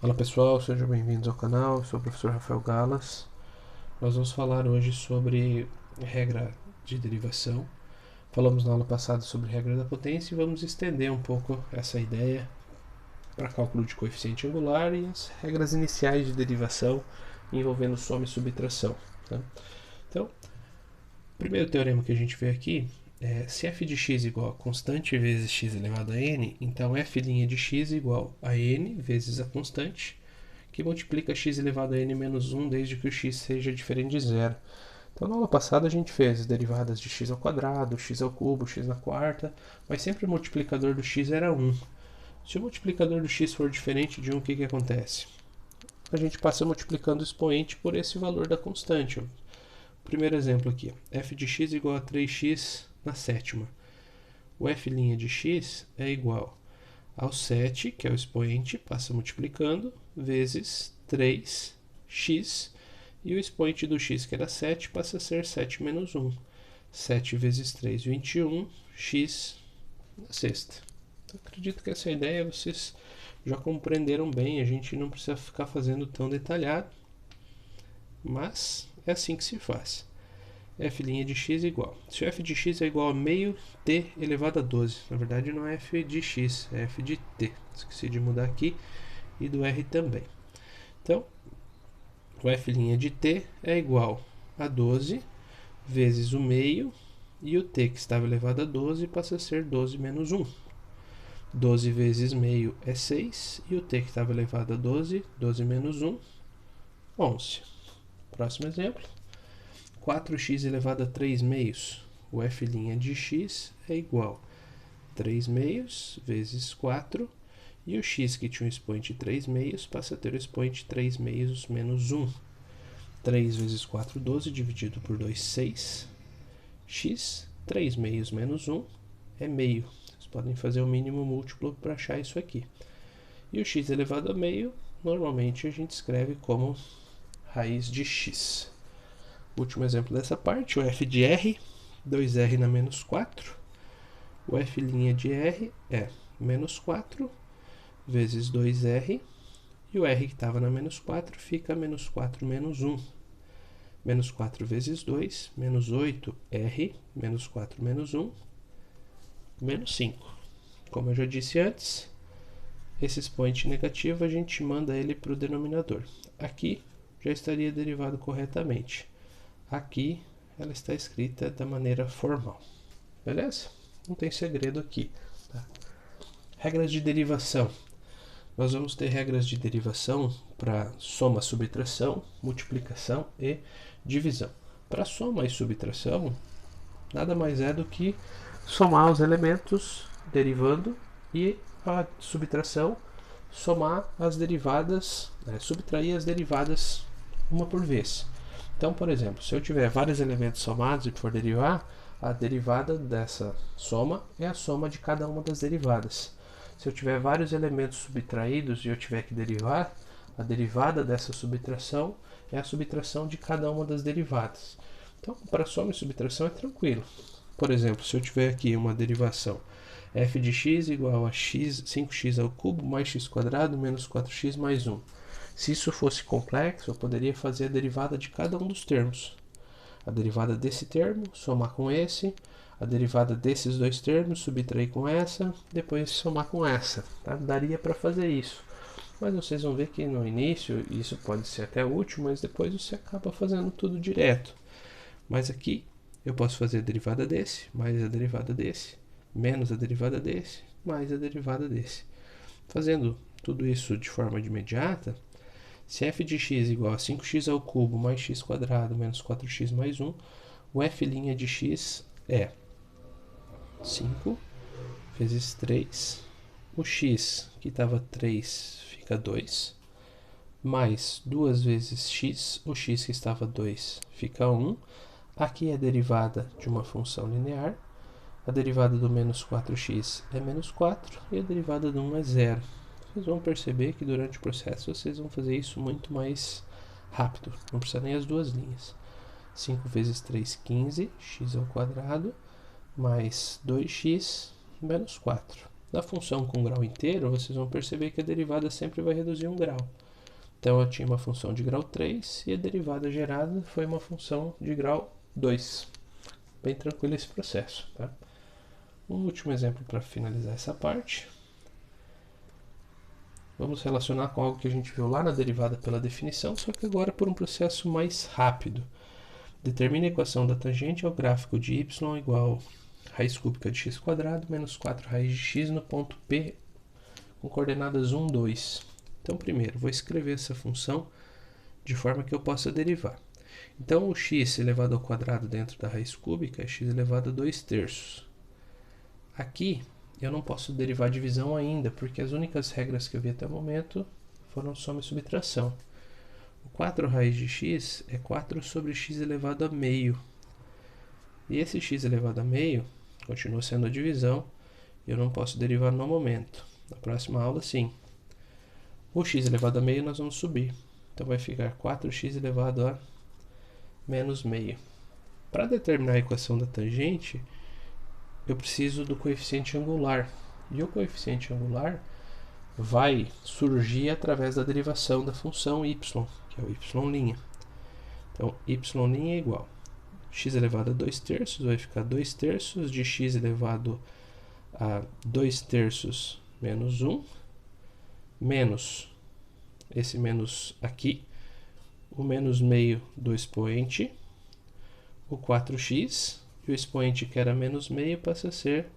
Olá pessoal, sejam bem-vindos ao canal. Eu sou o professor Rafael Galas. Nós vamos falar hoje sobre regra de derivação. Falamos na aula passada sobre regra da potência e vamos estender um pouco essa ideia para cálculo de coeficiente angular e as regras iniciais de derivação envolvendo soma e subtração. Tá? Então, o primeiro teorema que a gente vê aqui é se f de x igual a constante vezes x elevado a n, então f' de x igual a n vezes a constante, que multiplica x elevado a n menos 1 desde que o x seja diferente de zero. Então, na aula passada a gente fez derivadas de x ao quadrado, x ao cubo, x na quarta, mas sempre o multiplicador do x era 1. Se o multiplicador do x for diferente de 1, o que acontece? A gente passa multiplicando o expoente por esse valor da constante. Primeiro exemplo aqui, f de x igual a 3x na sétima. O f' de x é igual ao 7, que é o expoente, passa multiplicando, vezes 3x, e o expoente do x, que era 7, passa a ser 7 menos 1. 7 vezes 3, 21, x na sexta. Então, acredito que essa ideia vocês já compreenderam bem, a gente não precisa ficar fazendo tão detalhado, mas é assim que se faz. F' de x é igual. Se o f de x é igual a meio t elevado a 12, na verdade não é f de x, é f de t. Esqueci de mudar aqui e do r também. Então, o f' de t é igual a 12 vezes o meio, e o t que estava elevado a 12 passa a ser 12 menos 1. 12 vezes meio é 6, e o t que estava elevado a 12, 12 menos 1, 11. Próximo exemplo. 4x elevado a 3 meios. O f' de x é igual a 3 meios vezes 4, e o x que tinha um expoente 3 meios passa a ter o expoente 3 meios menos 1. 3 vezes 4, 12, dividido por 2, 6. X, 3 meios menos 1 é meio. Vocês podem fazer o mínimo múltiplo para achar isso aqui. E o x elevado a meio, normalmente a gente escreve como raiz de x. Último exemplo dessa parte, o f de r, 2r na menos 4. O f' de r é menos 4 vezes 2r, e o r que estava na menos 4 fica menos 4 menos 1. Menos 4 vezes 2, menos 8r, menos 4 menos 1, menos 5. Como eu já disse antes, esse expoente negativo a gente manda ele para o denominador. Aqui já estaria derivado corretamente. Aqui ela está escrita da maneira formal. Beleza? Não tem segredo aqui. Tá? Regras de derivação. Nós vamos ter regras de derivação para soma, subtração, multiplicação e divisão. Para soma e subtração, nada mais é do que somar os elementos derivando, e a subtração, somar as derivadas, subtrair as derivadas uma por vez. Então, por exemplo, se eu tiver vários elementos somados e for derivar, a derivada dessa soma é a soma de cada uma das derivadas. Se eu tiver vários elementos subtraídos e eu tiver que derivar, a derivada dessa subtração é a subtração de cada uma das derivadas. Então, para soma e subtração é tranquilo. Por exemplo, se eu tiver aqui uma derivação f de x igual a x, 5x ao cubo mais x quadrado menos 4x mais 1. Se isso fosse complexo, eu poderia fazer a derivada de cada um dos termos. A derivada desse termo, somar com esse, a derivada desses dois termos, subtrair com essa, depois somar com essa. Tá? Daria para fazer isso. Mas vocês vão ver que no início isso pode ser até útil, mas depois você acaba fazendo tudo direto. Mas aqui eu posso fazer a derivada desse, mais a derivada desse, menos a derivada desse, mais a derivada desse. Fazendo tudo isso de forma imediata, se f de x igual a 5x ao cubo mais x quadrado menos 4x mais 1, o f' de x é 5 vezes 3, o x que estava 3 fica 2, mais 2 vezes x, o x que estava 2 fica 1. Aqui é a derivada de uma função linear, a derivada do menos 4x é menos 4 e a derivada do 1 é 0. Vocês vão perceber que durante o processo vocês vão fazer isso muito mais rápido, não precisa nem as duas linhas. 5 vezes 3, 15, x ao quadrado, mais 2x menos 4. Da função com grau inteiro, vocês vão perceber que a derivada sempre vai reduzir 1 grau. Então eu tinha uma função de grau 3 e a derivada gerada foi uma função de grau 2. Bem tranquilo esse processo. Tá? Um último exemplo para finalizar essa parte. Vamos relacionar com algo que a gente viu lá na derivada pela definição, só que agora por um processo mais rápido. Determine a equação da tangente ao gráfico de y igual raiz cúbica de x quadrado menos 4 raiz de x no ponto P com coordenadas 1, 2. Então, primeiro, vou escrever essa função de forma que eu possa derivar. Então, o x elevado ao quadrado dentro da raiz cúbica é x elevado a 2/3. Aqui, eu não posso derivar divisão ainda, porque as únicas regras que eu vi até o momento foram soma e subtração. O 4 raiz de x é 4 sobre x elevado a meio. E esse x elevado a meio continua sendo a divisão, e eu não posso derivar no momento. Na próxima aula, sim. O x elevado a meio nós vamos subir. Então vai ficar 4x elevado a menos meio. Para determinar a equação da tangente, eu preciso do coeficiente angular. E o coeficiente angular vai surgir através da derivação da função y, que é o y'. Então, y' é igual a x elevado a 2/3, vai ficar 2/3 de x elevado a 2/3 menos 1, menos esse menos aqui, o menos meio do expoente, o 4x, e o expoente que era menos meio passa a ser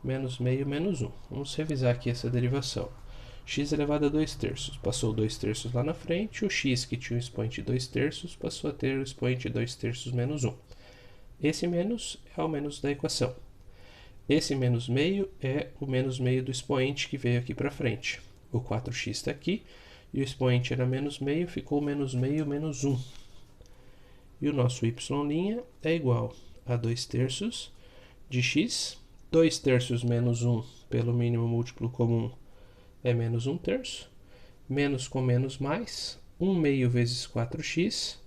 menos meio menos 1. Vamos revisar aqui essa derivação. X elevado a 2/3, passou 2/3 lá na frente, o x que tinha o expoente 2/3 passou a ter o expoente 2/3 menos 1. Esse menos é o menos da equação. Esse menos meio é o menos meio do expoente que veio aqui para frente. O 4x está aqui, e o expoente era menos meio, ficou menos meio menos 1. E o nosso y' é igual a 2/3 de x, 2/3 menos 1 pelo mínimo múltiplo comum é menos 1/3, menos com menos mais, 1 meio vezes 4x,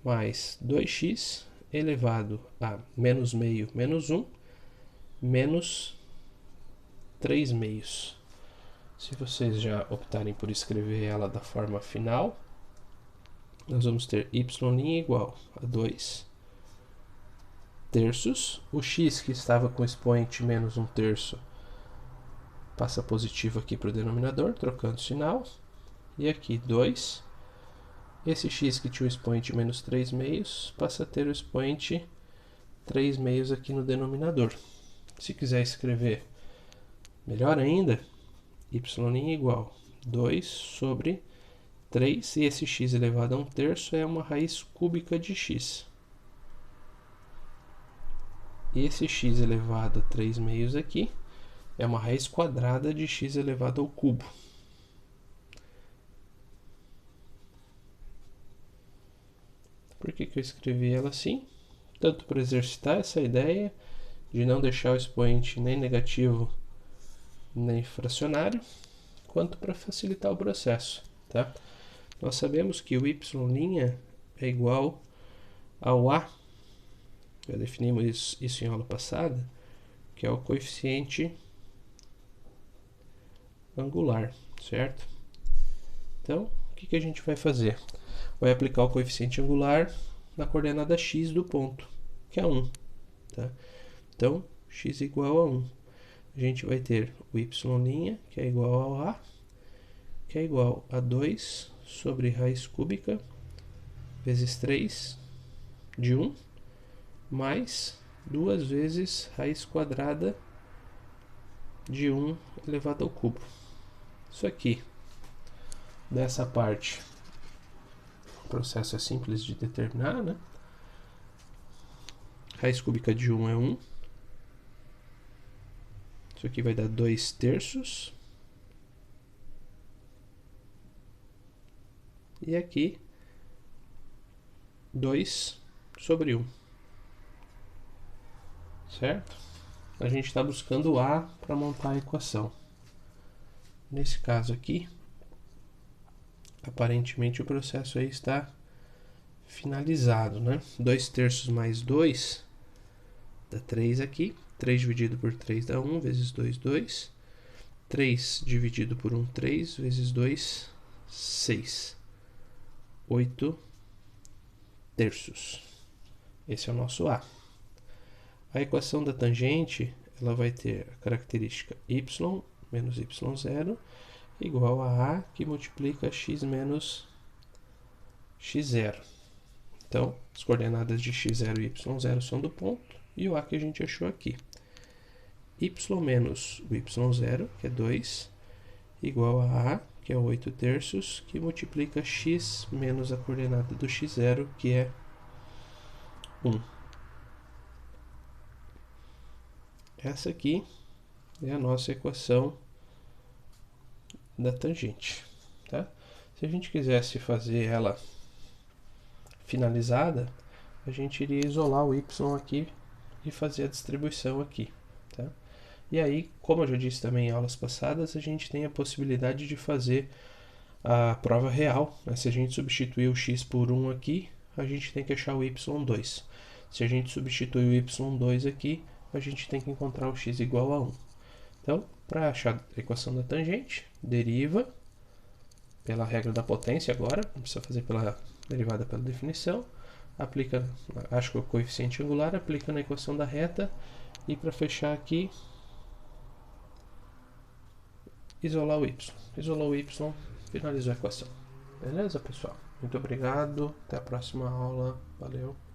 mais 2x elevado a menos meio menos 1, menos 3 meios. Se vocês já optarem por escrever ela da forma final, nós vamos ter y' igual a 2/3. O x que estava com expoente menos 1/3 passa positivo aqui para o denominador, trocando o sinal. E aqui 2. Esse x que tinha o expoente menos 3 meios passa a ter o expoente 3 meios aqui no denominador. Se quiser escrever melhor ainda, y' igual a 2 sobre 3, e esse x elevado a 1/3 é uma raiz cúbica de x. E esse x elevado a 3 meios aqui é uma raiz quadrada de x elevado ao cubo. Por que eu escrevi ela assim? Tanto para exercitar essa ideia de não deixar o expoente nem negativo nem fracionário, quanto para facilitar o processo. Tá? Nós sabemos que o y' é igual ao a, já definimos isso em aula passada, que é o coeficiente angular, certo? Então, o que a gente vai fazer? Vai aplicar o coeficiente angular na coordenada x do ponto, que é 1. Tá? Então, x igual a 1. A gente vai ter o y', que é igual ao a, que é igual a 2 sobre raiz cúbica vezes 3 de 1, mais 2 vezes raiz quadrada de 1 elevado ao cubo. Isso aqui, dessa parte, o processo é simples de determinar, né? Raiz cúbica de 1 é 1. Isso aqui vai dar 2/3. E aqui, 2 sobre 1. Certo? A gente está buscando o A para montar a equação. Nesse caso aqui, aparentemente o processo aí está finalizado, né? 2/3 mais 2 dá 3 aqui. 3 dividido por 3 dá 1, vezes 2, 2. 3 dividido por 1, 3, vezes 2, 6. 8 terços. Esse é o nosso A. A equação da tangente, ela vai ter a característica y menos y0 igual a A que multiplica x menos x0. Então, as coordenadas de x0 e y0 são do ponto e o A que a gente achou aqui. Y menos o y0, que é 2, igual a A, que é 8 terços, que multiplica x menos a coordenada do x0, que é 1. Essa aqui é a nossa equação da tangente. Tá? Se a gente quisesse fazer ela finalizada, a gente iria isolar o y aqui e fazer a distribuição aqui. Tá? E aí, como eu já disse também em aulas passadas, a gente tem a possibilidade de fazer a prova real. Né? Se a gente substituir o x por 1 aqui, a gente tem que achar o y2. Se a gente substituir o y2 aqui, a gente tem que encontrar o x igual a 1. Então, para achar a equação da tangente, deriva pela regra da potência agora, não precisa fazer pela derivada pela definição, aplica, acho que o coeficiente angular, aplica na equação da reta, e para fechar aqui, isolar o y. Isolou o y, finalizou a equação. Beleza, pessoal? Muito obrigado, até a próxima aula, valeu!